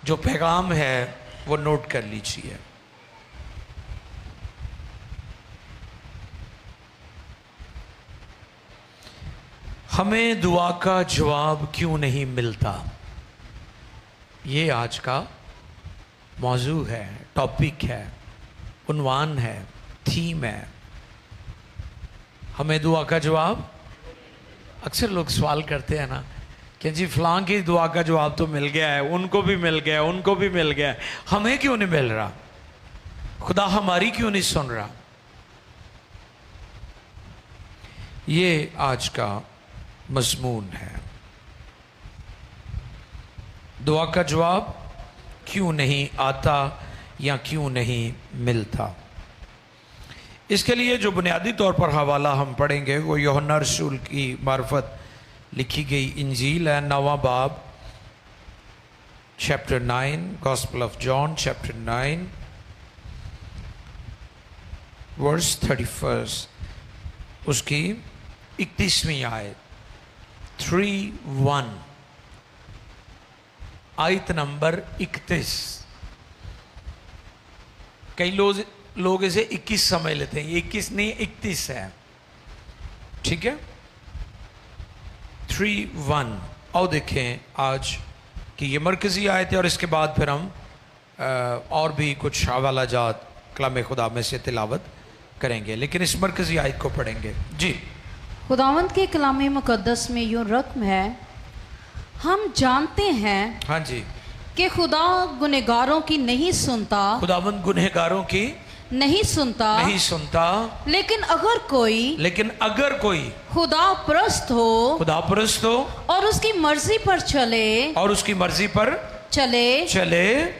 جو پیغام ہے وہ نوٹ کر لیجیے۔ ہمیں دعا کا جواب کیوں نہیں ملتا، یہ آج کا موضوع ہے، ٹاپک ہے، عنوان ہے، تھیم ہے۔ ہمیں دعا کا جواب، اکثر لوگ سوال کرتے ہیں نا کہ جی فلاں کی دعا کا جواب تو مل گیا ہے، ان کو بھی مل گیا، ان کو بھی مل گیا، ہمیں کیوں نہیں مل رہا؟ خدا ہماری کیوں نہیں سن رہا؟ یہ آج کا مضمون ہے، دعا کا جواب کیوں نہیں آتا یا کیوں نہیں ملتا۔ اس کے لیے جو بنیادی طور پر حوالہ ہم پڑھیں گے وہ یوحنا رسول کی معرفت لکھی گئی انجیل ہے، 9واں باب، chapter 9، gospel of John chapter 9 verse 31، اس کی 31ویں آیت، 3:1، آیت نمبر 31۔ کئی لوگ اسے 21 سمجھ لیتے ہیں، یہ 21 نہیں 31 ہے، ٹھیک ہے۔ 3:1 آؤ دیکھیں آج کی یہ مرکزی آیت ہے، اور اس کے بعد پھر ہم اور بھی کچھ حوالہ جات کلام خدا میں سے تلاوت کریں گے، لیکن اس مرکزی آیت کو پڑھیں گے۔ جی، خداوند کے کلام مقدس میں یوں رقم ہے، ہم جانتے ہیں ہاں جی، کہ خدا گنہگاروں کی نہیں سنتا، خداوند گنہگاروں کی نہیں سنتا، نہیں سنتا، لیکن اگر کوئی خدا پرست ہو خدا پرست ہو اور اس کی مرضی پر چلے اور اس کی مرضی پر چلے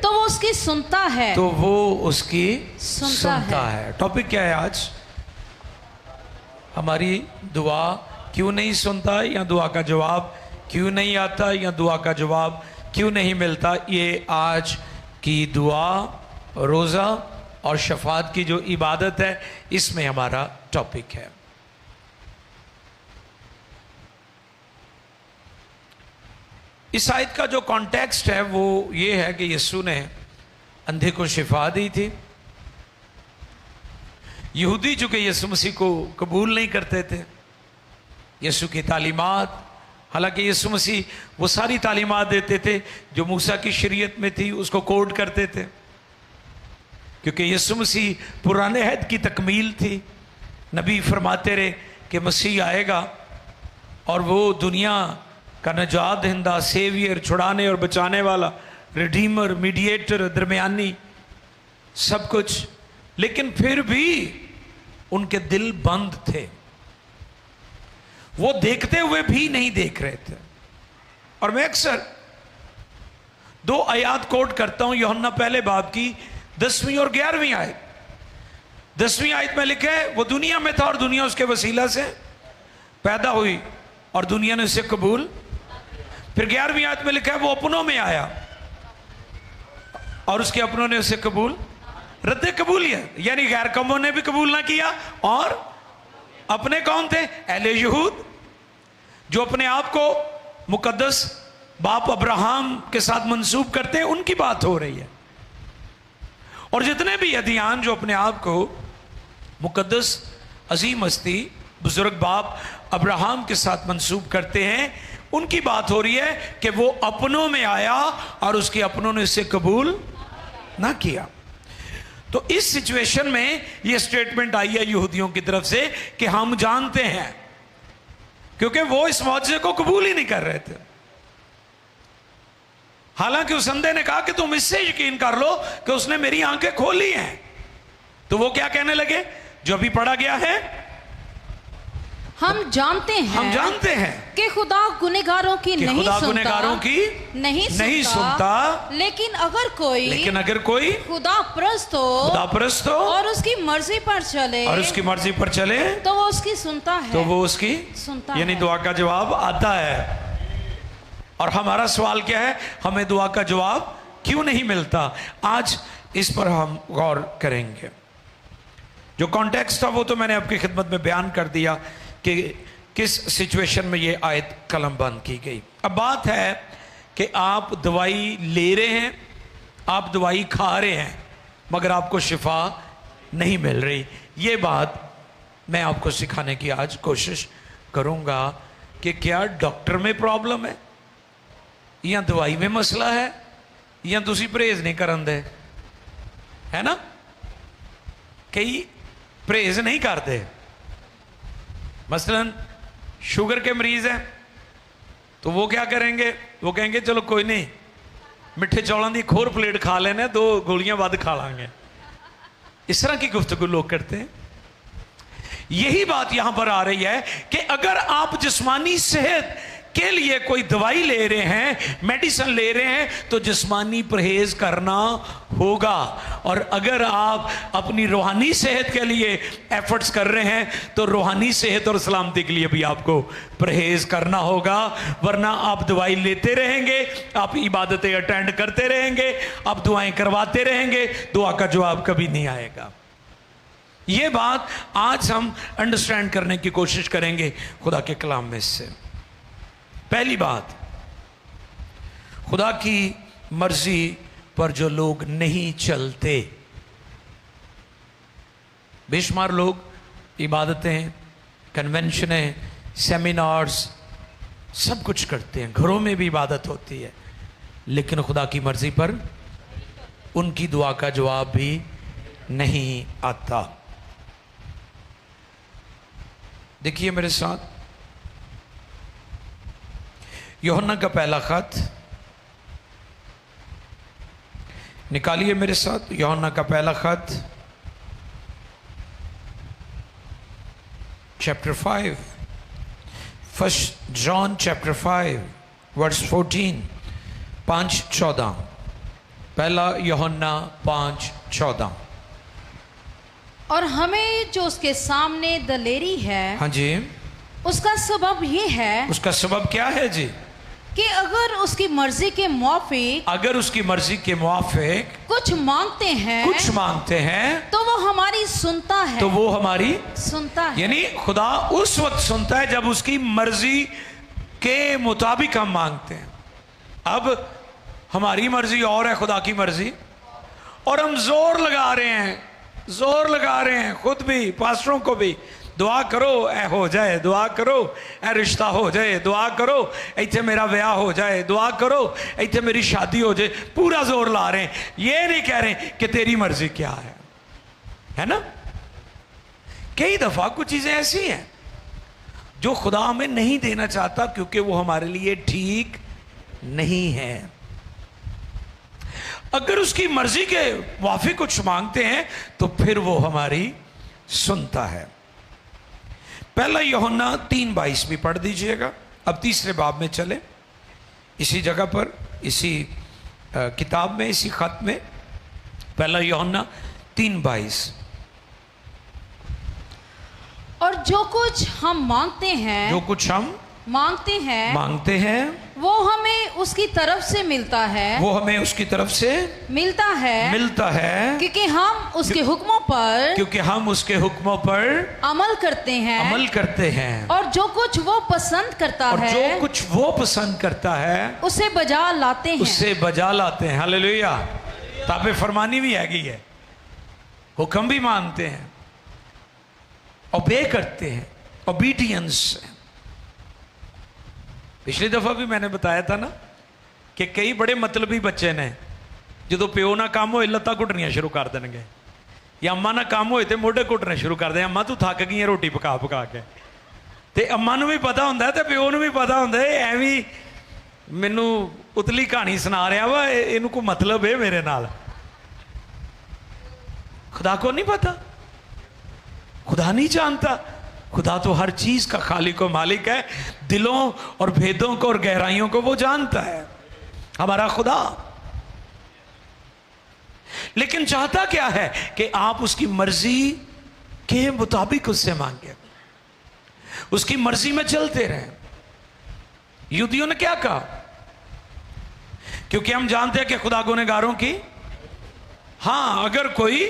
تو وہ اس کی سنتا ہے، تو وہ اس کی سنتا ہے۔ ٹاپک کیا ہے آج؟ ہماری دعا کیوں نہیں سنتا، یا دعا کا جواب کیوں نہیں آتا، یا دعا کا جواب کیوں نہیں ملتا۔ یہ آج کی دعا، روزہ اور شفاعت کی جو عبادت ہے، اس میں ہمارا ٹاپک ہے۔ اس آیت کا جو کانٹیکسٹ ہے وہ یہ ہے کہ یسوع نے اندھے کو شفا دی تھی۔ یہودی چونکہ یسوع مسیح کو قبول نہیں کرتے تھے، یسوع کی تعلیمات، حالانکہ یسوع مسیح وہ ساری تعلیمات دیتے تھے جو موسیٰ کی شریعت میں تھی، اس کو کوڈ کرتے تھے، کیونکہ یسوع مسیح پرانے عہد کی تکمیل تھی۔ نبی فرماتے رہے کہ مسیح آئے گا اور وہ دنیا کا نجات دہندہ، سیویئر، چھڑانے اور بچانے والا، ریڈیمر، میڈیٹر، درمیانی، سب کچھ، لیکن پھر بھی ان کے دل بند تھے، وہ دیکھتے ہوئے بھی نہیں دیکھ رہے تھے۔ اور میں اکثر 2 آیات کوٹ کرتا ہوں، یوحنا پہلے باب کی 10ویں اور 11ویں آیت۔ 10ویں آیت میں لکھا ہے وہ دنیا میں تھا اور دنیا اس کے وسیلہ سے پیدا ہوئی اور دنیا نے اسے قبول۔ پھر 11ویں آیت میں لکھا ہے وہ اپنوں میں آیا اور اس کے اپنوں نے اسے قبول، رد قبولیت، یعنی غیر قوموں نے بھی قبول نہ کیا، اور اپنے کون تھے؟ اہل یہود، جو اپنے آپ کو مقدس باپ ابراہم کے ساتھ منسوب کرتے ہیں، ان کی بات ہو رہی ہے۔ اور جتنے بھی ادیان جو اپنے آپ کو مقدس عظیم ہستی بزرگ باپ ابراہم کے ساتھ منسوب کرتے ہیں، ان کی بات ہو رہی ہے کہ وہ اپنوں میں آیا اور اس کے اپنوں نے اسے قبول نہ کیا۔ تو اس سچویشن میں یہ سٹیٹمنٹ آئی ہے یہودیوں کی طرف سے کہ ہم جانتے ہیں، کیونکہ وہ اس معجزے کو قبول ہی نہیں کر رہے تھے۔ حالانکہ اس اندھے نے کہا کہ تم اس سے یقین کر لو کہ اس نے میری آنکھیں کھولی ہیں، تو وہ کیا کہنے لگے جو ابھی پڑھا گیا ہے؟ ہم جانتے ہیں کہ خدا گنہگاروں کی نہیں سنتا، لیکن اگر کوئی خدا پرست ہو اور اس کی مرضی پر چلے تو وہ اس کی سنتا ہے، یعنی دعا کا جواب آتا ہے۔ اور ہمارا سوال کیا ہے؟ ہمیں دعا کا جواب کیوں نہیں ملتا؟ آج اس پر ہم غور کریں گے۔ جو کانٹیکسٹ تھا وہ تو میں نے آپ کی خدمت میں بیان کر دیا کہ کس سچویشن میں یہ آیت قلم بند کی گئی۔ اب بات ہے کہ آپ دوائی لے رہے ہیں आप दवाई खा रहे हैं मगर आपको शिफा नहीं मिल रही। ये बात मैं आपको सिखाने की आज कोशिश करूंगा कि क्या डॉक्टर में प्रॉब्लम है या दवाई में मसला है या तुसी परहेज नहीं करन दे, है ना। कई परहेज नहीं करते। मसलन शुगर के मरीज हैं तो वो क्या करेंगे, वो कहेंगे चलो कोई नहीं मिठे चौलों की एक होर प्लेट खा लेने, 2 गोलियां बाद खा लांगे। इस तरह की गुफ्तगू लोग करते हैं। यही बात यहां पर आ रही है कि अगर आप जिस्मानी सेहत के लिए कोई दवाई ले रहे हैं, मेडिसिन ले रहे हैं, तो जिस्मानी परहेज करना होगा। और अगर आप अपनी रूहानी सेहत के लिए एफर्ट्स कर रहे हैं तो रूहानी सेहत और सलामती के लिए भी आपको परहेज करना होगा, वरना आप दवाई लेते रहेंगे, आप इबादतें अटेंड करते रहेंगे, आप दुआएं करवाते रहेंगे, दुआ का जवाब कभी नहीं आएगा। ये बात आज हम अंडरस्टैंड करने की कोशिश करेंगे खुदा के कलाम में से। पहली बात, खुदा की मर्जी पर जो लोग नहीं चलते। बेशुमार लोग इबादतें, कन्वेंशनें, सेमिनार्स सब कुछ करते हैं, घरों में भी इबादत होती है, लेकिन खुदा की मर्जी पर उनकी दुआ का जवाब भी नहीं आता। देखिए मेरे साथ यूहन्ना का पहला खत निकालिए मेरे साथ। यूहन्ना का पहला खत chapter 5, first John chapter 5 verse 14, 5:14। पहला यूहन्ना 5:14। और हमें जो उसके सामने दलेरी है, हाँ जी, उसका सबब ये है। उसका सबब क्या है जी? कि अगर उसकी मर्जी के मुआफिक, अगर उसकी मर्जी के मुआफिक कुछ मांगते हैं तो वो हमारी सुनता है, तो वो हमारी सुनता है। यानी खुदा उस वक्त सुनता है जब उसकी मर्जी के मुताबिक हम मांगते हैं। अब हमारी मर्जी और है, खुदा की मर्जी, और हम जोर लगा रहे हैं खुद भी, पास्टरों को भी, दुआ करो ऐ हो जाए, दुआ करो ऐ रिश्ता हो जाए, दुआ करो इतने मेरा ब्याह हो जाए, दुआ करो इतने मेरी शादी हो जाए। पूरा जोर ला रहे हैं, ये नहीं कह रहे कि तेरी मर्जी क्या है ना। कई दफा कुछ चीजें ऐसी हैं जो खुदा हमें नहीं देना चाहता क्योंकि वो हमारे लिए ठीक नहीं है। अगर उसकी मर्जी के वाफिक कुछ मांगते हैं तो फिर वो हमारी सुनता है। पहला यूहन्ना 3:22 भी पढ़ दीजिएगा। अब तीसरे बाब में चले, इसी जगह पर, इसी किताब में, इसी खत में, पहला यूहन्ना 3:22। और जो कुछ हम मांगते हैं, जो कुछ हम मांगते हैं वो हमें उसकी तरफ से मिलता है, वो हमें उसकी तरफ से मिलता है क्योंकि हम उसके हुक्मों पर अमल करते हैं और जो कुछ वो पसंद करता है उसे बजा लाते हैं। हालेलुया। ताबे फरमानी भी है, हुक्म भी मानते हैं, ओबे करते हैं, ओबीडियंस। पिछली दफा भी मैंने बताया था ना कि कई बड़े मतलबी बच्चे ने जो प्यो ना काम होए लत्तां घुटनियां शुरू कर देंगे, या अम्मा ना काम होए तो मोढे घुटने शुरू कर दें। अम्मा तू थक गई है रोटी पका के, ते अम्मा नूं भी पता होंदा ते प्यो नूं भी पता होंदा एवं मैनू उतली कहानी सुना रहा वा, इनू कोई मतलब है मेरे नाल। खुदा को नहीं पता, खुदा नहीं जानता। खुदा तो हर चीज का खालिक और मालिक है, दिलों और भेदों को और गहराइयों को वो जानता है, हमारा खुदा। लेकिन चाहता क्या है कि आप उसकी मर्जी के मुताबिक उससे मांगे, उसकी मर्जी में चलते रहें। यहूदियों ने क्या कहा? क्योंकि हम जानते हैं कि खुदा गुनहगारों की, हाँ, अगर कोई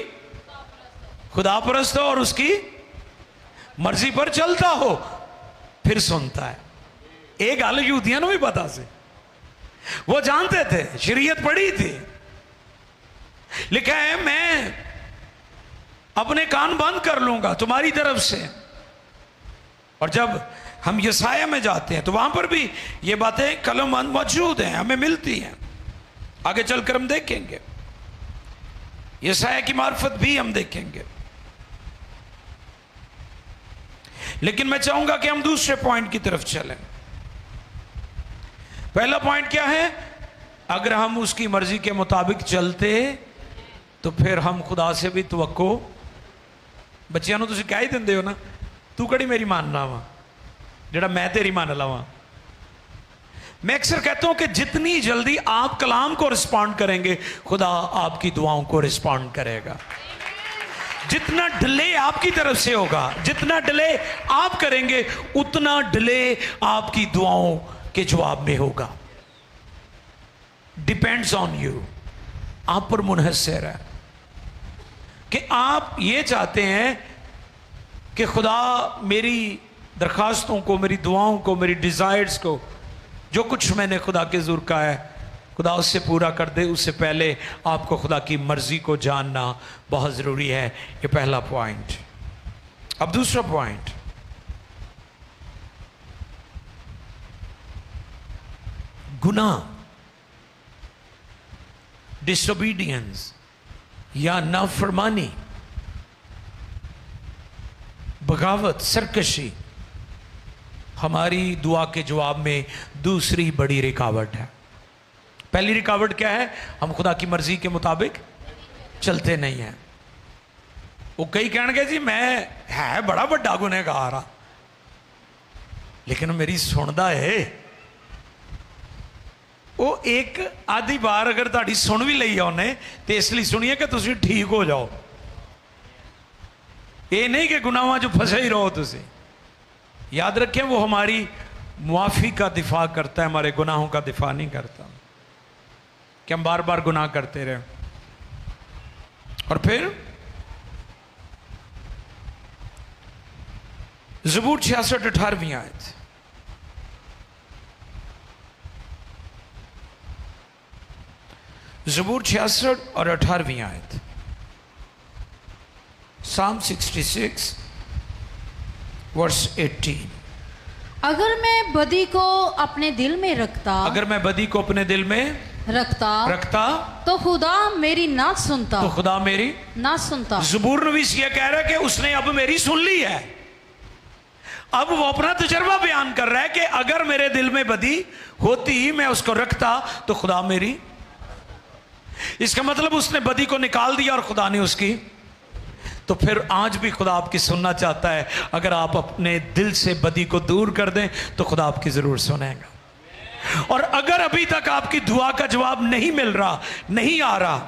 खुदा परस्त हो और उसकी मर्जी पर चलता हो फिर सुनता है। एक गल यहूदियों को भी पता से, वो जानते थे, शरीयत पढ़ी थी, लिखा है मैं अपने कान बंद कर लूंगा तुम्हारी तरफ से। और जब हम यसाया में जाते हैं तो वहां पर भी ये बातें कलम मौजूद हैं, हमें मिलती हैं, आगे चलकर हम देखेंगे, यसाया की मार्फत भी हम देखेंगे। लेकिन मैं चाहूंगा कि हम दूसरे पॉइंट की तरफ चलें। पहला पॉइंट क्या है? अगर हम उसकी मर्जी के मुताबिक चलते तो फिर हम खुदा से भी तवक्को, बच्चियां ਨੂੰ ਤੁਸੀਂ ਕਹਿ ਹੀ ਦਿੰਦੇ ਹੋ ਨਾ, ਤੂੰ ਕਿਹੜੀ ਮੇਰੀ ਮੰਨਣਾ ਵਾ ਜਿਹੜਾ मैं तेरी मान लवा। मैं अक्सर कहता हूं कि जितनी जल्दी आप कलाम को रिस्पॉन्ड करेंगे खुदा आपकी दुआओं को रिस्पॉन्ड करेगा। जितना डिले आपकी तरफ से होगा, जितना डिले आप करेंगे उतना डिले आपकी दुआओं के जवाब में होगा। डिपेंड्स ऑन यू, आप पर मुनहसर है कि आप ये चाहते हैं कि खुदा मेरी दरखास्तों को, मेरी दुआओं को, मेरी डिज़ायर्स को, जो कुछ मैंने खुदा के ज़ुर का है खुदा उससे पूरा कर दे। उससे पहले आपको खुदा की मर्ज़ी को जानना बहुत ज़रूरी है। ये पहला पॉइंट। अब दूसरा पॉइंट, गुनाह, डिसोबीडियंस या नाफरमानी, बगावत, सरकशी हमारी दुआ के जवाब में दूसरी बड़ी रुकावट है। पहली रुकावट क्या है? हम खुदा की मर्जी के मुताबिक चलते नहीं हैं। वो कई कहेंगे जी मैं है बड़ा बड़ा गुनहगार हाँ, लेकिन मेरी सुनदा है। वो एक आधी बार अगर ताड़ी सुन भी लई उन्हें तो इसलिए सुनिए कि तुम ठीक हो जाओ। ये नहीं कि गुनाहों जो फंसे ही रहो। तुम याद रखें वो हमारी मुआफ़ी का दिफा करता है, हमारे गुनाहों का दिफा नहीं करता कि हम बार बार गुनाह करते रहे। और फिर ज़बूर 66 18वीं आयत, ज़बूर 66 और 18वीं आयत, Psalm 66 वर्स 18। अगर मैं बदी को अपने दिल में रखता, अगर मैं बदी को अपने दिल में रखता तो खुदा मेरी ना सुनता, तो खुदा मेरी ना सुनता। ज़बूर नवीस ये कह रहा है कि उसने अब मेरी सुन ली है। अब वो अपना तजर्बा बयान कर रहा है कि अगर मेरे दिल में बदी होती, मैं उसको रखता तो खुदा मेरी, इसका मतलब उसने बदी को निकाल दिया और खुदा ने उसकी। तो फिर आज भी खुदा आपकी सुनना चाहता है। अगर आप अपने दिल से बदी को दूर कर दें तो खुदा आपकी ज़रूर सुनेगा। और अगर अभी तक आपकी दुआ का जवाब नहीं मिल रहा, नहीं आ रहा,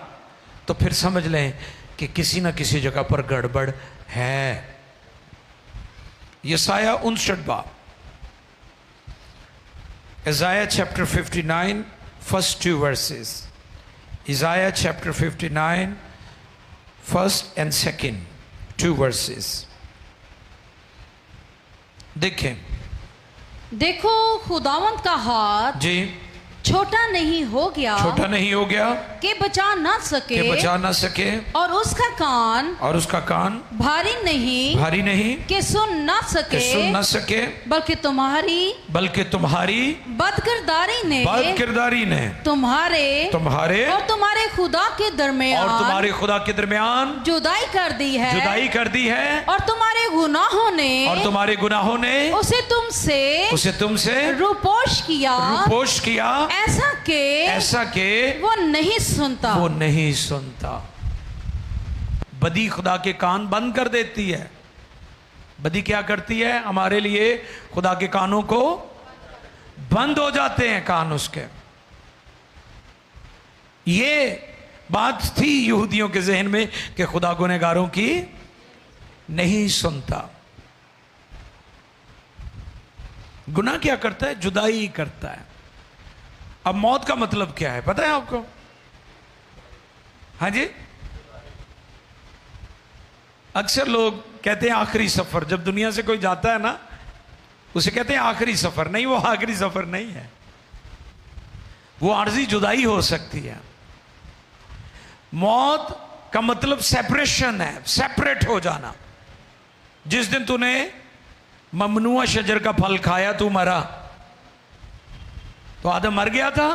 तो फिर समझ लें कि किसी ना किसी जगह पर गड़बड़ है। यसाया 59 बाब, Isaiah chapter 59 first 2 verses, Isaiah chapter 59 first and second 2 verses। देखें, देखो खुदावंत का हाथ जी छोटा नहीं हो गया, छोटा नहीं हो गया कि बचा ना सके, कि बचा ना सके, और उसका कान भारी नहीं कि सुन ना कि सुन ना सके, बल्कि तुम्हारी बदकिरदारी ने तुम्हारे और तुम्हारे खुदा के दरमियान जुदाई कर दी है, और तुम्हारे गुनाहों ने उसे तुमसे रूपोश किया ऐसा के वो नहीं सुनता। बदी खुदा के कान बंद कर देती है। बदी क्या करती है? हमारे लिए खुदा के कानों को बंद हो जाते हैं कान उसके। ये बात थी यहूदियों के जहन में कि खुदा गुनहगारों की नहीं सुनता। गुनाह क्या करता है? जुदाई करता है। अब मौत का मतलब क्या है पता है आपको? हाँ जी, अक्सर लोग कहते हैं आखिरी सफर। जब दुनिया से कोई जाता है ना, उसे कहते हैं आखिरी सफर। नहीं, वो आखिरी सफर नहीं है, वो आर्जी जुदाई हो सकती है। मौत का मतलब सेपरेशन है, सेपरेट हो जाना। जिस दिन तूने ममनुआ शजर का फल खाया तू मरा। तो आदम मर गया था,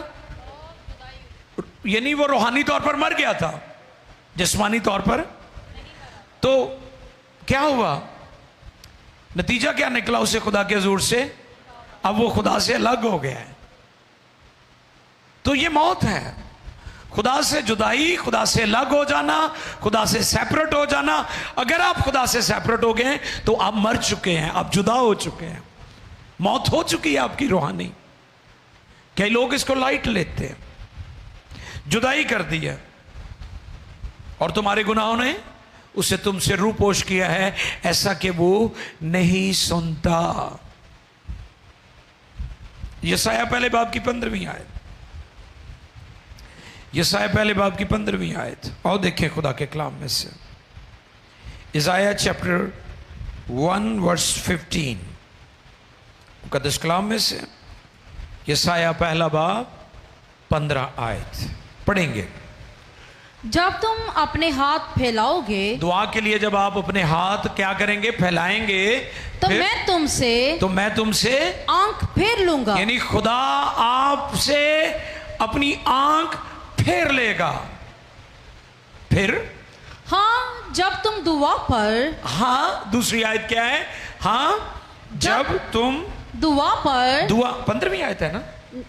यानी वो रूहानी तौर पर मर गया था, जिस्मानी तौर पर। तो क्या हुआ, नतीजा क्या निकला उसे खुदा के हुजूर से? अब वो खुदा से अलग हो गया है। तो ये मौत है, खुदा से जुदाई, खुदा से अलग हो जाना, खुदा से सेपरेट हो जाना। अगर आप खुदा से सेपरेट हो गए तो आप मर चुके हैं, आप जुदा हो चुके हैं, मौत हो चुकी है आपकी रूहानी। कई लोग इसको लाइट लेते हैं, जुदाई कर दी है, और तुम्हारे गुनाहों ने उसे तुमसे रूपोश किया है ऐसा कि वो नहीं सुनता। यशायाह पहले बाब की 15वीं आयत, यशायाह पहले बाब की 15वीं आयत, और देखें खुदा के कलाम में से यशायाह चैप्टर 1 वर्स 15, मुकद्दस कलाम में से यशायाह पहला बाब 15 आयत पढ़ेंगे। जब तुम अपने हाथ फैलाओगे, दुआ के लिए जब आप अपने हाथ क्या करेंगे, फैलाएंगे, तो मैं तुमसे आंख फेर लूंगा। यानी खुदा आपसे अपनी आंख फेर लेगा। फिर हाँ, जब तुम दुआ पर, हाँ दूसरी आयत क्या है, हाँ जब तुम दुआ पर, दुआ 15वीं आयत है ना?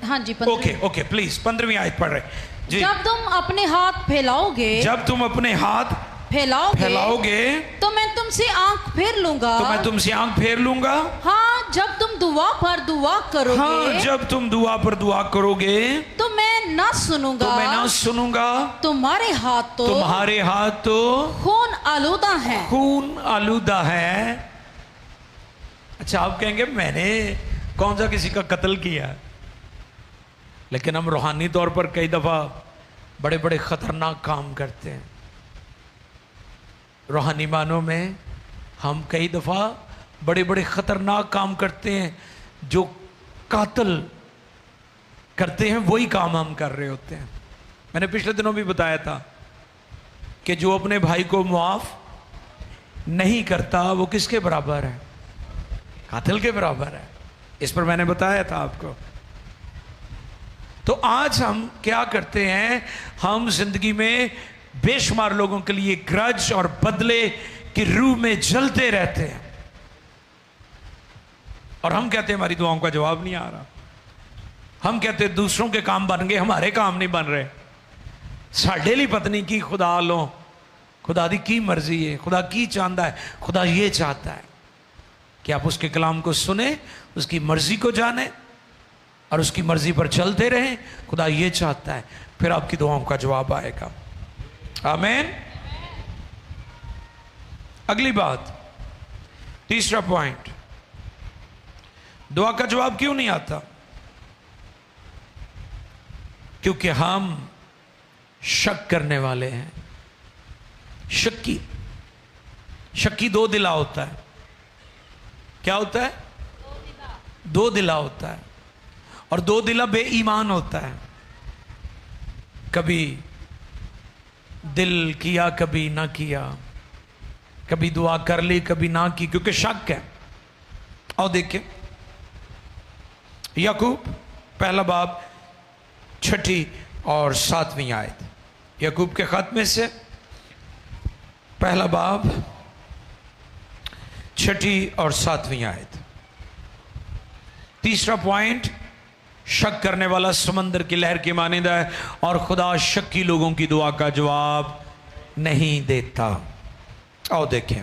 हाँ जी, 15वीं। ओके ओके प्लीज 15वीं आयत पढ़ रहे जी। जब तुम अपने हाथ फैलाओगे, जब तुम अपने हाथ फैलाओगे तो मैं तुमसे आंख फेर लूंगा। तो मैं तुमसे आंख फेर लूंगा। हाँ, जब तुम दुआ पर दुआ करोगे, हाँ जब तुम दुआ पर दुआ करोगे तो मैं ना सुनूंगा, तो मैं ना सुनूंगा। तुम्हारे हाथ तो खून आलूदा है, खून आलूदा है। अच्छा, आप कहेंगे मैंने कौन सा किसी का कत्ल किया, लेकिन हम रूहानी तौर पर कई दफा बड़े बड़े खतरनाक काम करते हैं। रूहानी मानों में हम कई दफा बड़े बड़े खतरनाक काम करते हैं, जो कातिल करते हैं वही काम हम कर रहे होते हैं। मैंने पिछले दिनों भी बताया था कि जो अपने भाई को मुआफ नहीं करता वो किसके बराबर है? कातिल के बराबर है। इस पर मैंने बताया था आपको। तो आज हम क्या करते हैं, हम जिंदगी में बेशुमार लोगों के लिए ग्रज और बदले की रूह में जलते रहते हैं, और हम कहते हैं हमारी दुआओं का जवाब नहीं आ रहा। हम कहते हैं दूसरों के काम बन गए, हमारे काम नहीं बन रहे। साढ़े लिए पत्नी की खुदा लो, खुदा दी की मर्जी है, खुदा की चाहता है। खुदा ये चाहता है कि आप उसके कलाम को सुने, उसकी मर्जी को जाने और उसकी मर्जी पर चलते रहें। खुदा ये चाहता है, फिर आपकी दुआओं का जवाब आएगा। आमीन। अगली बात, तीसरा पॉइंट, दुआ का जवाब क्यों नहीं आता? क्योंकि हम शक करने वाले हैं। शक्की दो दिला होता है। क्या होता है? दो दिला होता है, और दो दिला बेईमान होता है। कभी दिल किया, कभी ना किया, कभी दुआ कर ली, कभी ना की, क्योंकि शक है। और देखिए याकूब पहला बाब 6 और 7वीं आयत, याकूब के खत में से पहला बाब 6 और 7वीं आयत। तीसरा पॉइंट, शक करने वाला समंदर की लहर की मानिंद है, और खुदा शक्की लोगों की दुआ का जवाब नहीं देता। आओ देखें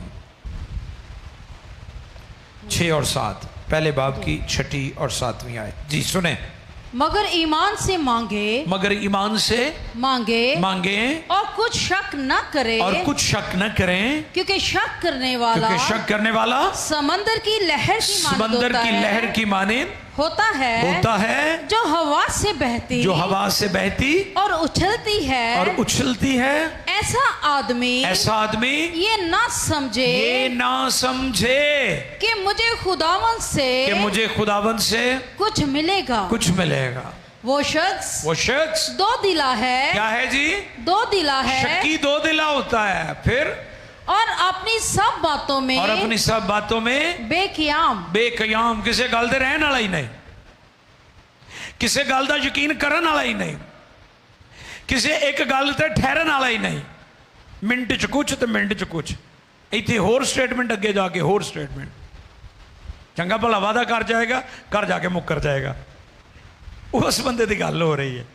6 और 7, पहले बाब की 6 और 7वीं आयत जी, सुने। मगर ईमान से मांगे, मगर ईमान से मांगे और कुछ शक न करे, और कुछ शक न करें, क्योंकि शक करने वाला समंदर की लहर की मानिंद होता है जो हवा से बहती और उछलती है। ऐसा आदमी ये ना समझे कि मुझे खुदावन से कुछ मिलेगा। वो शख्स वो शख्स दो दिला है, क्या है जी? दो दिला है, शक्की दो दिला होता है। फिर और अपनी सब बातों में, और अपनी सब बातों में बेकियाम, बेकयाम, किसी गल दे रहन वाला ही नहीं, किसी गल दा यकीन करन वाला ही नहीं, किसी एक गल ते ठहरन वाला ही नहीं। मिनट च कुछ तो मिनट च कुछ, इत्थे होर स्टेटमेंट, अगे जाके होर स्टेटमेंट, चंगा भला वादा कर जाएगा, कर जाके मुकर जाएगा। उस बंदे की गल हो रही है।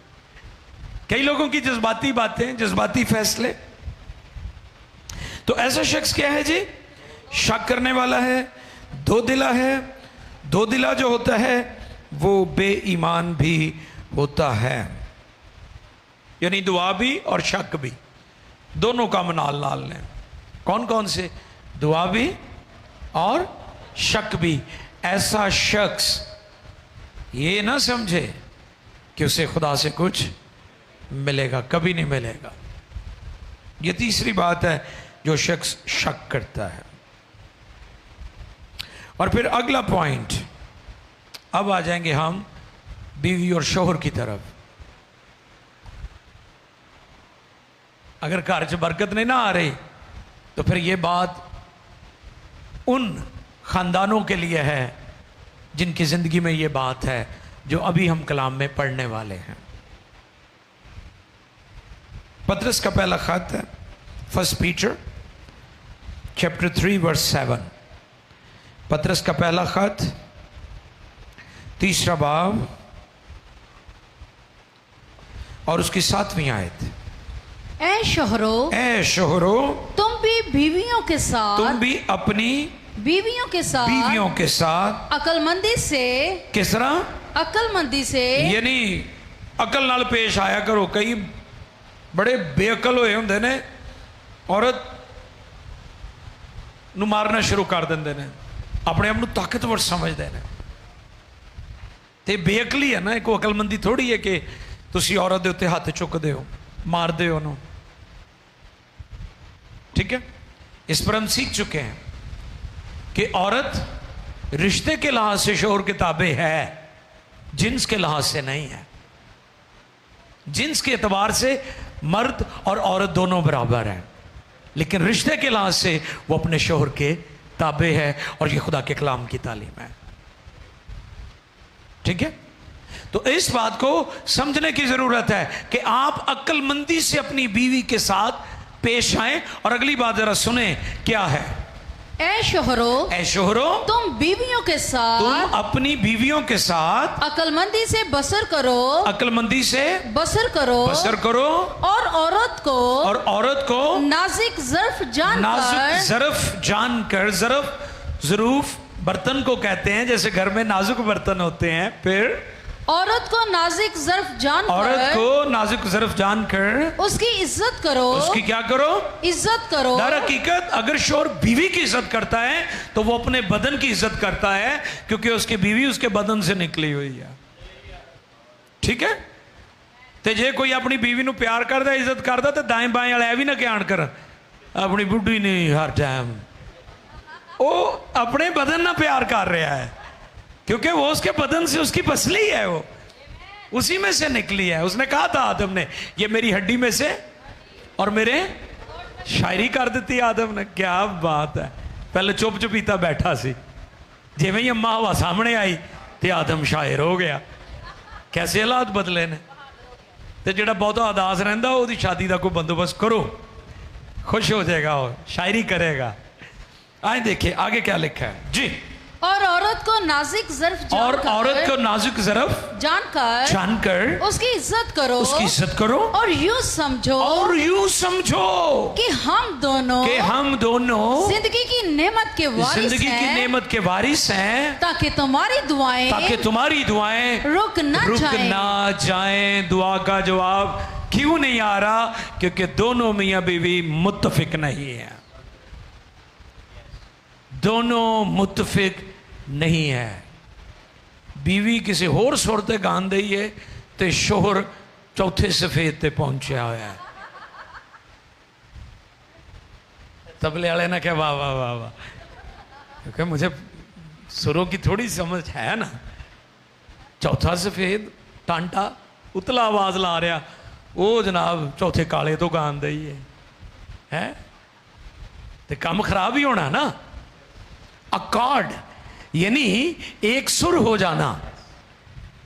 कई लोगों की जज्बाती बातें, जज्बाती फैसले। तो ऐसा शख्स क्या है जी? शक करने वाला है, दो दिला है। दो दिला जो होता है वो बेईमान भी होता है, यानी दुआ भी और शक भी, दोनों काम नाल नाल ने। कौन कौन से? दुआ भी और शक भी। ऐसा शख्स ये ना समझे कि उसे खुदा से कुछ मिलेगा, कभी नहीं मिलेगा। ये तीसरी बात है, जो शख्स शक करता है। और फिर अगला पॉइंट, अब आ जाएंगे हम बीवी और शोहर की तरफ। अगर घर च बरकत नहीं ना आ रही तो फिर ये बात उन खानदानों के लिए है जिनकी जिंदगी में ये बात है जो अभी हम कलाम में पढ़ने वाले हैं। पतरस का पहला खत है, 1 पीटर चैप्टर 3 वर्स 7। पतरस का पहला खत, 3 बाब और उसकी 7वीं आयत। ऐ शोहरो, तुम भी बीवियों के साथ, तुम भी अपनी बीवियों के साथ अक्लमंदी से, किस तरह? अक्लमंदी से, यानी अकल नाल पेश आया करो। कई बड़े बेअकल होए हुंदे ने, औरत नूं मारना शुरू कर देंदे ने, अपने आप नूं ताकतवर समझदे ने। ते बेअकली है ना, एक अकलमंदी थोड़ी है कि तुसी औरत दे उत्ते हथ चुकदे हो, मारदे हो उन्होंने। ठीक है, इस पर हम सीख चुके हैं कि औरत रिश्ते के लिहाज से शोहर के ताबे है, जिन्स के लिहाज से नहीं है। जिन्स के एतबार से मर्द और औरत दोनों बराबर हैं, लेकिन रिश्ते के लिहाज से वो अपने शोहर के ताबे है, और ये खुदा के कलाम की तालीम है। ठीक है, तो इस बात को समझने की जरूरत है कि आप अक्लमंदी से अपनी बीवी के साथ पेश आए। और अगली बात जरा सुने, क्या है? ऐ शोहरो, तुम बीवियों के साथ, तुम अपनी बीवियों के साथ अक्लमंदी से बसर करो, अक्लमंदी से बसर करो, और औरत को नाजुक ज़र्फ जानकर, ज़रूफ बर्तन को कहते हैं, जैसे घर में नाजुक बर्तन होते हैं। फिर औरत को नाजुक ज़र्फ जानकर उसकी इज्जत करो। उसकी क्या करो? इज्जत करो। दर हकीकत अगर शोहर बीवी की इज्जत करता है तो वो अपने बदन की इज्जत करता है, क्योंकि उसकी बीवी उसके बदन से निकली हुई है। ठीक है, ते जे कोई अपनी बीवी नूं प्यार करता, इज्जत करता, तो दाएं बाएं वाले भी ना कहण कर अपनी बुढ़ी नहीं हर टाइम, वो अपने बदन ना प्यार कर रहा है, क्योंकि वो उसके बदन से उसकी पसली है, वो उसी में से निकली है। उसने कहा था आदम ने, ये मेरी हड्डी में से और मेरे, शायरी कर दी आदम ने। क्या बात है, पहले चुप चुपीता बैठा सी, जिवें ही अम्मा हवा सामने आई तो आदम शायर हो गया। कैसे हालात बदले ने। तो जिहड़ा बहुता उदास रहिंदा ओहदी शादी का कोई बंदोबस्त करो, खुश हो जाएगा और शायरी करेगा। आए देखिए आगे क्या लिखा है जी। और औरत को नाजुक ज़र्फ जानकर उसकी इज्जत करो, और यूं समझो कि हम दोनों जिंदगी की नेमत के वारिस हैं, ताकि तुम्हारी दुआएं रुक ना जाएं। दुआ का जवाब क्यों नहीं आ रहा? क्योंकि दोनों मियां बीवी मुत्तफिक नहीं है, दोनों मुत्तफिक नहीं है। बीवी किसी होर सुर ते गान दई है ते शोहर चौथे सफेद ते पहुंचा हुआ है। तबले वाले ने कहा वाह वाह वाह वाह, क्योंकि मुझे सुरों की थोड़ी समझ है ना। चौथा सफेद ਟਾਂਟਾ ਉਤਲਾ ਆਵਾਜ਼ ਲਾ ਰਿਹਾ, ਉਹ ਜਨਾਬ ਚੌਥੇ ਕਾਲੇ ਤੋਂ ਗਾਉਂਦਾ ਹੀ ਹੈ ਤੇ ਕੰਮ ਖਰਾਬ ही होना ना। अकॉर्ड यानी एक सुर हो जाना।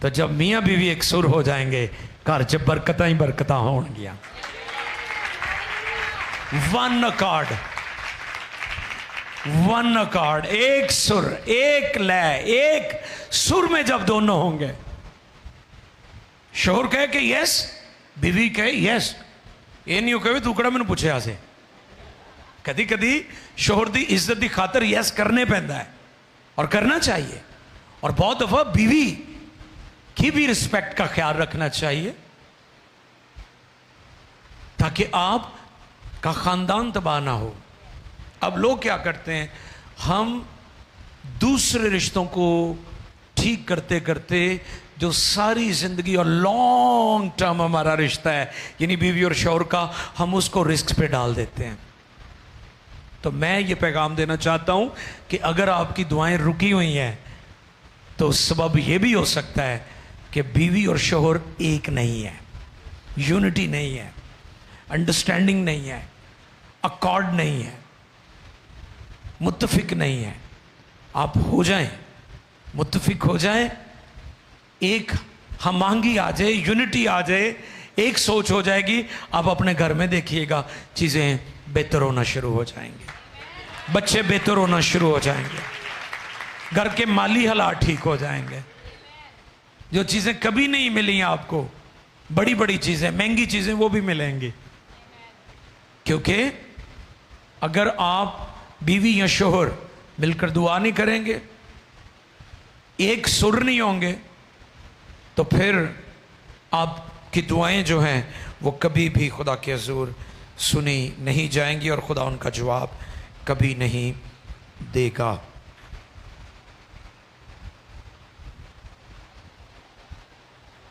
तो जब मियाँ बीवी एक सुर हो जाएंगे घर च बरकत ही बरकत होणगियां। वन अकॉर्ड, वन अकॉर्ड, एक सुर, एक लय, एक सुर में जब दोनों होंगे, शोहर कहे कि यस, बीवी कहे यस, ये नहीं हो कहे तू कड़ा मैनू पुछया से। कदी कदी शोहर की इज्जत की खातर यस करने पैंदा है और करना चाहिए, और बहुत दफा बीवी की भी रिस्पेक्ट का ख्याल रखना चाहिए ताकि आप का खानदान तबाह ना हो। अब लोग क्या करते हैं, हम दूसरे रिश्तों को ठीक करते करते जो सारी जिंदगी और लॉन्ग टर्म हमारा रिश्ता है यानी बीवी और शौहर का, हम उसको रिस्क पे डाल देते हैं। तो मैं ये पैगाम देना चाहता हूं कि अगर आपकी दुआएं रुकी हुई हैं तो सबब ये भी हो सकता है कि बीवी और शौहर एक नहीं है, यूनिटी नहीं है, अंडरस्टैंडिंग नहीं है, अकॉर्ड नहीं है, मुत्तफिक नहीं है। आप हो जाएं, मुत्तफिक हो जाएं, एक हमआहंगी आ जाए, यूनिटी आ जाए, एक सोच हो जाएगी। आप अपने घर में देखिएगा चीज़ें बेहतर होना शुरू हो जाएंगे, बच्चे बेहतर होना शुरू हो जाएंगे, घर के माली हालात ठीक हो जाएंगे। जो चीज़ें कभी नहीं मिली आपको, बड़ी बड़ी चीज़ें, महंगी चीज़ें, वो भी मिलेंगी। क्योंकि अगर आप बीवी या शोहर मिलकर दुआ नहीं करेंगे, एक सुर नहीं होंगे, तो फिर आपकी दुआएं जो हैं वो कभी भी खुदा के हुज़ूर सुनी नहीं जाएंगी और खुदा उनका जवाब कभी नहीं देगा।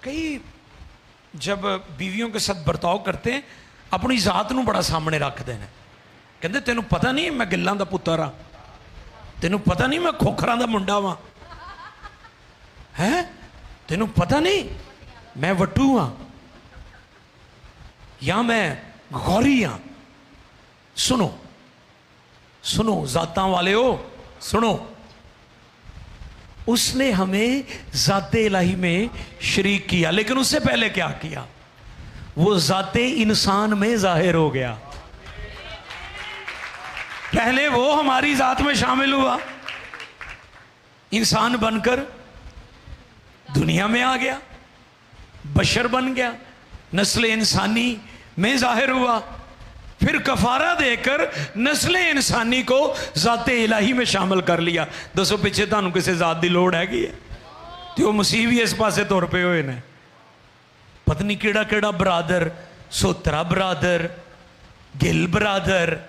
कई जब बीवियों के साथ बर्ताव करते हैं अपनी जात नूं बड़ा सामने रखते हैं, कहते तेनू पता नहीं मैं गिल्लां दा पुत्तर हाँ, तेनू पता नहीं मैं खोखरां दा मुंडा वां, है तेनू पता नहीं मैं वट्टू हाँ या मैं गौरी हाँ। सुनो सुनो जाता वाले हो, सुनो, उसने हमें ज़ाते इलाही में शरीक किया, लेकिन उससे पहले क्या किया, वो ज़ाते इंसान में जाहिर हो गया। पहले वो हमारी ज़ात में शामिल हुआ, इंसान बनकर दुनिया में आ गया, बशर बन गया, नस्ल इंसानी में जाहिर हुआ, फिर कफारा देकर नस्ल इंसानी को ज़ाते इलाही में शामिल कर लिया। दसो पिछे तुहानू किसी ज़ात की लोड़ हैगी है? तो मसीह भी इस पासे तुर पे हुए ने, पता नहीं केड़ा केड़ा बरादर, सोतरा बरादर, गिल बरादर,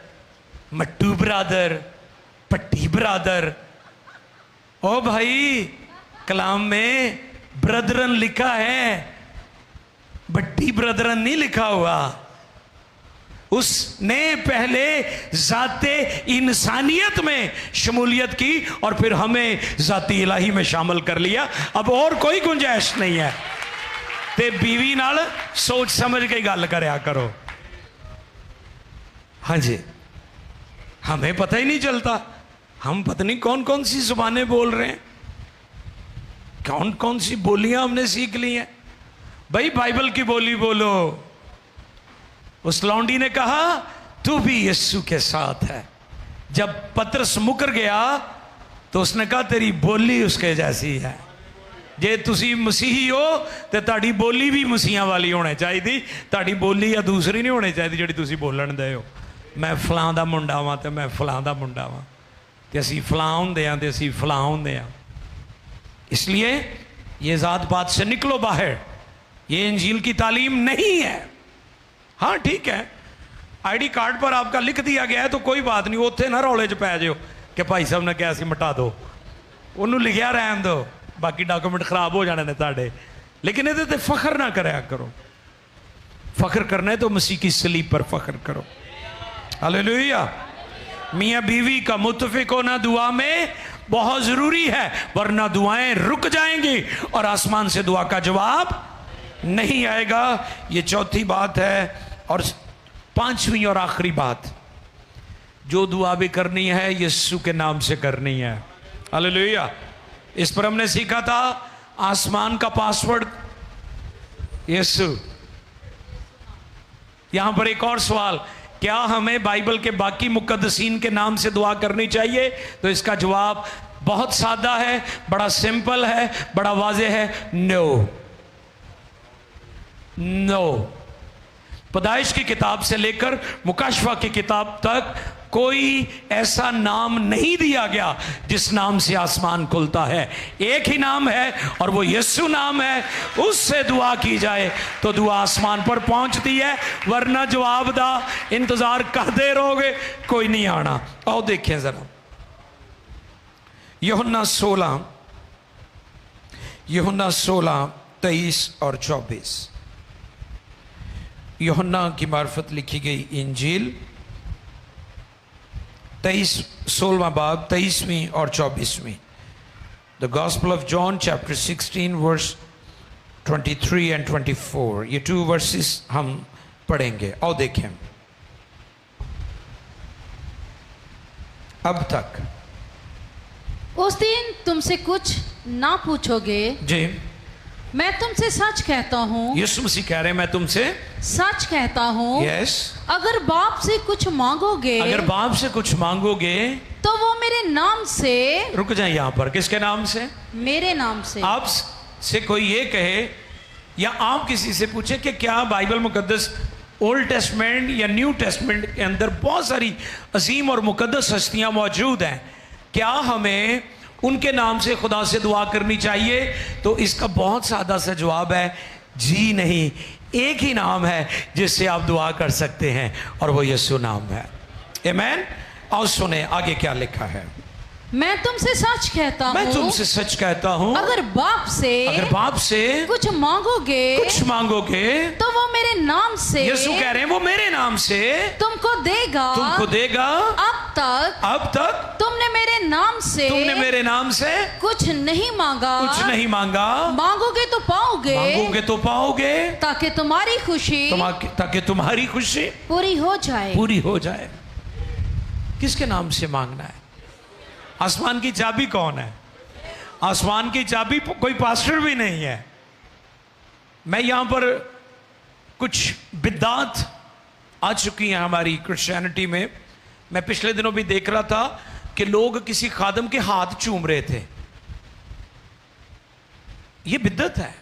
मट्टू बरादर, पट्टी बरादर। ओ भाई, कलाम में ब्रदरन लिखा है, बट्टी ब्रदरन नहीं लिखा हुआ। उसने पहले ज़ाते इंसानियत में शमूलियत की और फिर हमें ज़ाती इलाही में शामिल कर लिया। अब और कोई गुंजाइश नहीं है। ते बीवी नाल सोच समझ के गल करया करो। हाँ जी, हमें पता ही नहीं चलता, हम पता नहीं कौन कौन सी जुबानें बोल रहे हैं, कौन कौन सी बोलियां हमने सीख ली हैं। भाई बाइबल की बोली बोलो। उस लौंडी ने कहा तू भी यीशु के साथ है। जब पतरस मुकर गया तो उसने कहा तेरी बोली उसके जैसी है। जे तुसी मसीही हो तो ताड़ी बोली भी मसीहा वाली होनी चाहिए थी, ताड़ी बोली या दूसरी नहीं होनी चाहिए जिहड़ी तुसी बोलन दे हो। मैं फलां दा मुंडा वां ते मैं फलां दा मुंडा वां ते असीं फलां हुंदे आं ते असीं फलां हुंदे आं। इसलिए ये ज़ात पात से निकलो बाहर, ये इंजील की तालीम नहीं है। हाँ ठीक है, आईडी कार्ड पर आपका लिख दिया गया है तो कोई बात नहीं, उत्थे ना रौले च पै जाओ कि भाई साहब ने कहा सी मिटा दो, उन्होंने लिखिया रहन दो, बाकी डॉक्यूमेंट खराब हो जाने ने ताड़े। लेकिन ये तो फख्र ना कराया करो, फख्र करना है तो मसीह की सलीब पर फख्र करो। हालेलुया। मियाँ बीवी का मुत्तफिक होना दुआ में बहुत ज़रूरी है, वरना दुआएं रुक जाएंगी और आसमान से दुआ का जवाब नहीं आएगा। ये चौथी बात है। और पांचवी और आखिरी बात, जो दुआ भी करनी है यीशु के नाम से करनी है। हालेलुया। इस पर हमने सीखा था आसमान का पासवर्ड यीशु। यहां पर एक और सवाल, क्या हमें बाइबल के बाकी मुकद्दसीन के नाम से दुआ करनी चाहिए? तो इसका जवाब बहुत सादा है, बड़ा सिंपल है, बड़ा वाज़ेह है, नो नो। पैदाइश की किताब से लेकर मुकाशफा की किताब तक कोई ऐसा नाम नहीं दिया गया जिस नाम से आसमान खुलता है। एक ही नाम है और वो यीशु नाम है। उससे दुआ की जाए तो दुआ आसमान पर पहुंचती है, वरना जवाब दा इंतजार करते रहोगे, कोई नहीं आना। आओ देखें जरा यूहन्ना 16 23 और 24। यूहन्ना की मार्फत लिखी गई इंजील 16वां बाब 23वीं और 24वीं। The gospel of John chapter 16 verse 23 and 24। ये 2 वर्सेस हम पढ़ेंगे। और देखें, अब तक उस दिन तुमसे कुछ ना पूछोगे, जी मैं तुमसे सच कहता हूँ। यीशु मसीह कह रहे हैं, मैं तुमसे सच कहता हूँ, यस, अगर बाप से कुछ मांगोगे, अगर बाप से कुछ मांगोगे तो वो मेरे नाम से, रुक जाए यहां पर, किसके नाम से? मेरे नाम से। आप से कोई ये कहे या आप किसी से पूछे कि क्या बाइबल मुकद्दस ओल्ड टेस्टमेंट या न्यू टेस्टमेंट के अंदर बहुत सारी अजीम और मुकद्दस हस्तियां मौजूद हैं, क्या हमें उनके नाम से खुदा से दुआ करनी चाहिए? तो इसका बहुत सादा सा जवाब है, जी नहीं। एक ही नाम है जिससे आप दुआ कर सकते हैं और वो यीशु नाम है। आमीन। और सुने आगे क्या लिखा है। मैं तुमसे सच कहता हूँ, मैं तुमसे सच कहता हूँ, अगर बाप से कुछ मांगोगे तो वो मेरे नाम से, यीशु कह रहे हैं, वो मेरे नाम से तुमको देगा। अब तक तुमने मेरे नाम से कुछ नहीं मांगा। मांगोगे तो पाओगे, ताकि तुम्हारी खुशी पूरी हो जाए। किसके नाम से मांगना है? आसमान की चाबी कौन है? आसमान की चाबी कोई पास्टर भी नहीं है। मैं यहां पर कुछ बिद्दात आ चुकी हैं हमारी क्रिश्चियनिटी में। मैं पिछले दिनों भी देख रहा था कि लोग किसी खादम के हाथ चूम रहे थे। यह बिद्दत है।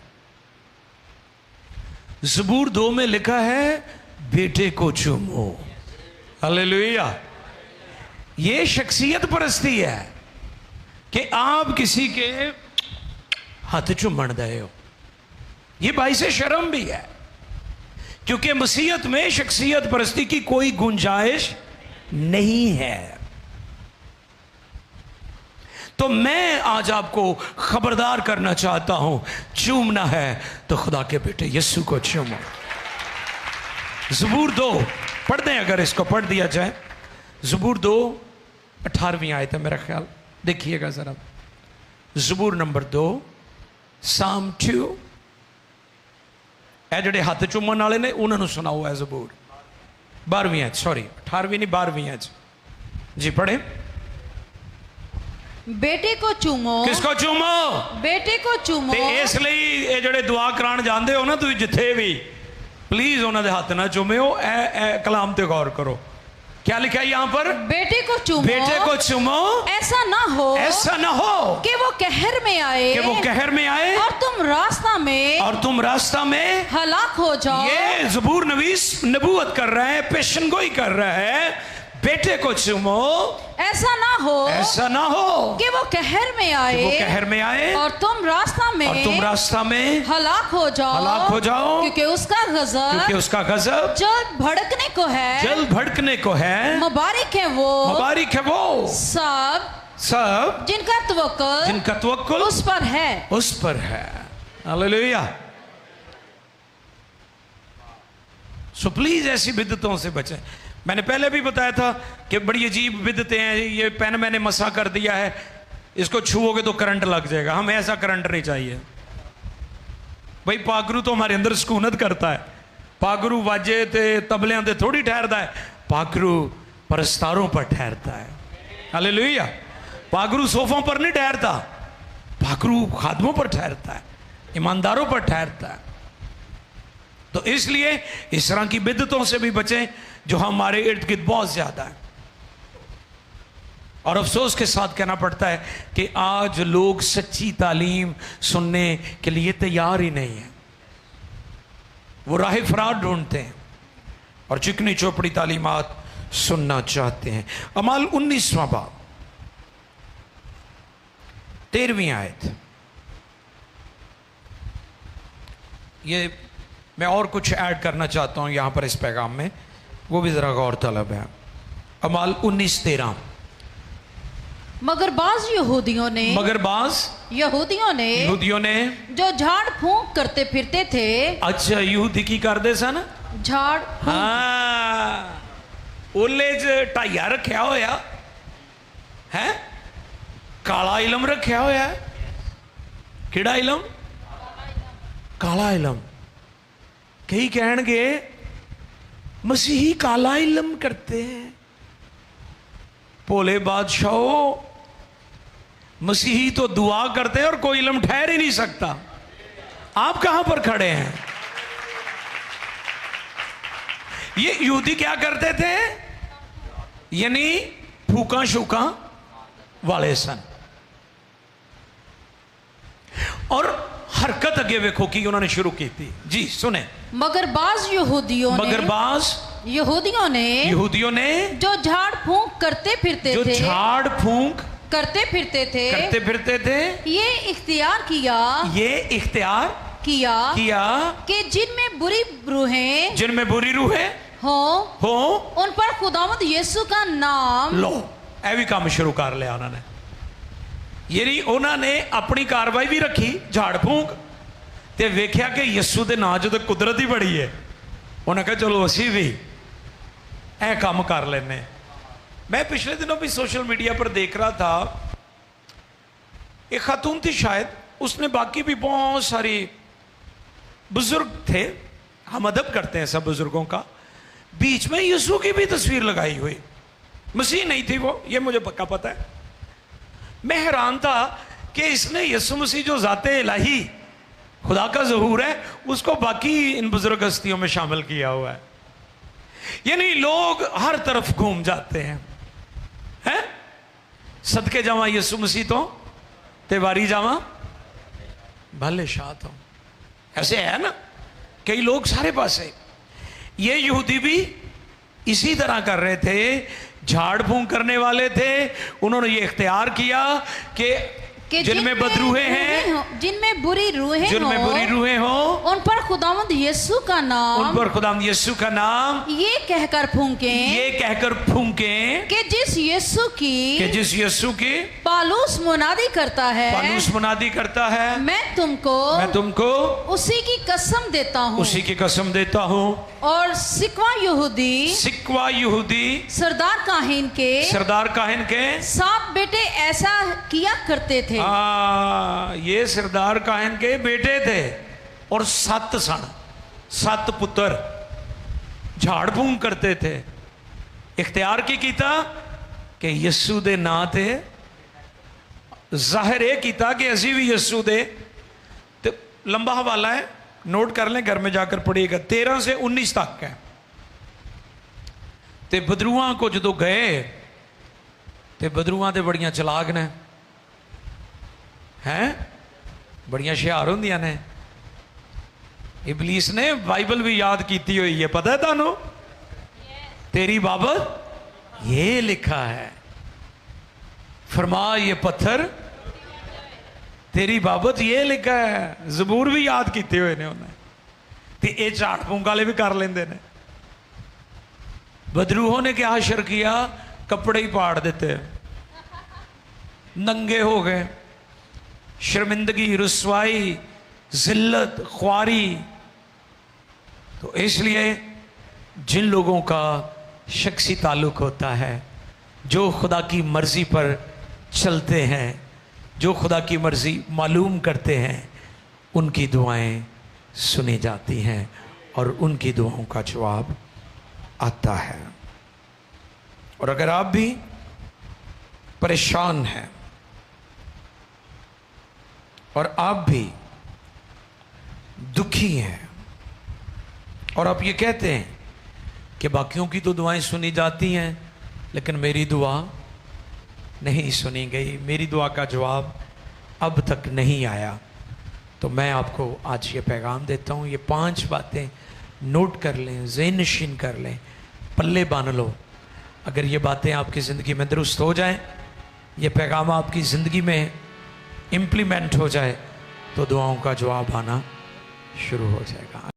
ज़बूर 2 में लिखा है, बेटे को चूमो। हालेलुया। ये शख्सियत परस्ती है कि आप किसी के हाथ चूमन दे हो। ये बाइसे शर्म भी है, क्योंकि मसीहत में शख्सियत परस्ती की कोई गुंजाइश नहीं है। तो मैं आज आपको खबरदार करना चाहता हूं, चूमना है तो खुदा के बेटे यीशु को चूमो। ज़बूर 2 पढ़ दें, अगर इसको पढ़ दिया जाए। ज़बूर 2 18वीं आयत है मेरा ख्याल, देखिएगा जरा। ज़बूर नंबर 2 साम 2। ए जड़े हाथ चूमन वाले ने उन्होंने सुनाओ है ज़बूर 12वीं आयत, सॉरी 18वीं नहीं 12वीं आयत जी। पढ़े, बेटे को चूमो। किसको चूमो? बेटे को चूमो। इसलिए ये जड़े दुआ करान जाते हो ना, तुम जिथे भी प्लीज उन्होंने हाथ ना चूमो। ए कलाम ते गौर करो, क्या लिखा है यहाँ पर? बेटे को चूमो। बेटे को चूमो। ऐसा ना हो कि वो कहर में आए और तुम रास्ता में हलाक हो जाओ। ये ज़बूर नवीस नबूवत कर रहा है, पेशन गोई कर रहा है। बेटे को चूमो, ऐसा ना हो कि वो कहर में आए और तुम रास्ता में हलाक हो जाओ, क्योंकि उसका गज़ब जल्द भड़कने को है। मुबारक है वो सब जिनका तवक्कुल उस पर है। हालेलुया। सो प्लीज ऐसी बिदतों से बचें। मैंने पहले भी बताया था कि बड़ी अजीब बिदतें हैं। ये पेन मैंने मसा कर दिया है, اس کو چھوؤ گے تو کرنٹ لگ جائے گا. ہمیں ایسا کرنٹ نہیں چاہیے بھائی. پاگرو تو ہمارے اندر سکونت کرتا ہے. پاگرو واجے تے تبلیاں تے تھوڑی ٹھہرتا ہے. پاگرو پرستاروں پر ٹھہرتا ہے. ہلیلویا. پاگرو صوفوں پر نہیں ٹھہرتا, پاگرو خادموں پر ٹھہرتا ہے, ایمانداروں پر ٹھہرتا ہے. تو اس لیے اس طرح کی بدعتوں سے بھی بچیں جو ہمارے ارد گرد بہت زیادہ ہیں. اور افسوس کے ساتھ کہنا پڑتا ہے کہ آج لوگ سچی تعلیم سننے کے لیے تیار ہی نہیں ہیں. وہ راہ فرار ڈھونڈتے ہیں اور چکنی چوپڑی تعلیمات سننا چاہتے ہیں. اعمال 19واں باب 13ویں آیت. یہ میں اور کچھ ایڈ کرنا چاہتا ہوں یہاں پر اس پیغام میں, وہ بھی ذرا غور طلب ہے. اعمال 19:13. مگر بعض یہودیوں نے جو جھاڑ پھونک کرتے پھرتے تھے. اچھا یہودی کی کر دے سن جھاڑ ہاں اولے ٹائیا رکھیا ہویا ہے, کالا علم رکھیا ہویا ہے. کیڑا علم؟ کالا علم. کئی کہن گے مسیحی کالا علم کرتے ہیں. بولے بادشاہو, مسیحی تو دعا کرتے ہیں اور کوئی علم ٹھہر ہی نہیں سکتا. آپ کہاں پر کھڑے ہیں؟ یہ یہودی کیا کرتے تھے؟ یعنی پھوکاں شوکاں والے سن. اور حرکت اگے ویکھو کی انہوں نے شروع کی تھی. جی سنیں. مگر بعض یہودیوں نے جو جھاڑ پھونک کرتے پھرتے تھے یہ اختیار کیا کہ جن میں بری روحیں ہوں ان پر خداوند یسوع کا نام لو. اے بھی کام شروع کر لیا انہوں نے. یعنی انہوں نے اپنی کاروائی بھی رکھی جھاڑ پھونک تے ویکھیا کہ یسوع دے نام جو قدرت ہی بڑی ہے. انہوں نے کہا چلو اسی بھی اے کام کر لینے. میں پچھلے دنوں بھی سوشل میڈیا پر دیکھ رہا تھا, ایک خاتون تھی شاید, اس نے باقی بھی بہت ساری بزرگ تھے, ہم ادب کرتے ہیں سب بزرگوں کا, بیچ میں یسوع کی بھی تصویر لگائی ہوئی. مسیح نہیں تھی وہ, یہ مجھے پکا پتا ہے. میں حیران تھا کہ اس نے یسوع مسیح جو ذات الہی خدا کا ظہور ہے اس کو باقی ان بزرگ ہستیوں میں شامل کیا ہوا ہے. یعنی لوگ ہر طرف گھوم جاتے ہیں. صدقے جاواں یسوع مسیح تو تے واری جاواں بھلے شاہ تو. ایسے ہے نا کئی لوگ سارے پاسے. یہ یہودی بھی اسی طرح کر رہے تھے, جھاڑ پھونک کرنے والے تھے. انہوں نے یہ اختیار کیا کہ جن میں بدروحیں ہیں, جن میں بری روحیں ہوں ان پر خداوند یسوع کا نام یہ کہہ کر پھونکیں کہ جس یسوع کی پالوس منادی کرتا ہے میں تم کو اسی کی قسم دیتا ہوں. اور سکوا یہودی سردار کاہن کے 7 بیٹے ایسا کیا کرتے تھے. یہ سردار کاہن کے بیٹے تھے اور 7 سن, 7 پتر جھاڑ پھونک کرتے تھے. اختیار کی کیتا کہ یسوع دے نا تے ظاہر یہ کیتا کہ اسی بھی یسوع دے. تو لمبا حوالہ ہے, نوٹ کر لیں, گھر میں جا کر پڑھیے گا. 13 سے 19 تک ہے. تے بدروہاں کو جدو گئے تے بدروہاں تے بڑیاں چلاک نے ہیں, بڑیاں شیار ہوندیاں نے. ابلیس نے بائبل بھی یاد کیتی ہوئی ہے, پتہ ہے تانوں تیری بابت یہ لکھا ہے, فرما یہ پتھر تیری بابت یہ لکھا ہے. زبور بھی یاد کیتے ہوئے نے انہیں. تے اے جھاڑ پھونک والے بھی کر لیندے نے. بدروہوں نے کیا حشر کیا, کپڑے ہی پاڑ دیتے, ننگے ہو گئے. شرمندگی, رسوائی, ذلت, خواری. تو اس لیے جن لوگوں کا شخصی تعلق ہوتا ہے, جو خدا کی مرضی پر چلتے ہیں, जो खुदा की मर्जी मालूम करते हैं उनकी दुआएं सुनी जाती हैं और उनकी दुआओं का जवाब आता है। और अगर आप भी परेशान हैं और आप भी दुखी हैं और आप ये कहते हैं कि बाकियों की तो दुआएं सुनी जाती हैं लेकिन मेरी दुआ नहीं सुनी गई, मेरी दुआ का जवाब अब तक नहीं आया, तो मैं आपको आज ये पैगाम देता हूँ। ये 5 बातें नोट कर लें, ज़हन नशीन कर लें, पल्ले बांध लो। अगर ये बातें आपकी ज़िंदगी में दुरुस्त हो जाएं, ये पैगाम आपकी ज़िंदगी में इम्प्लीमेंट हो जाए, तो दुआओं का जवाब आना शुरू हो जाएगा।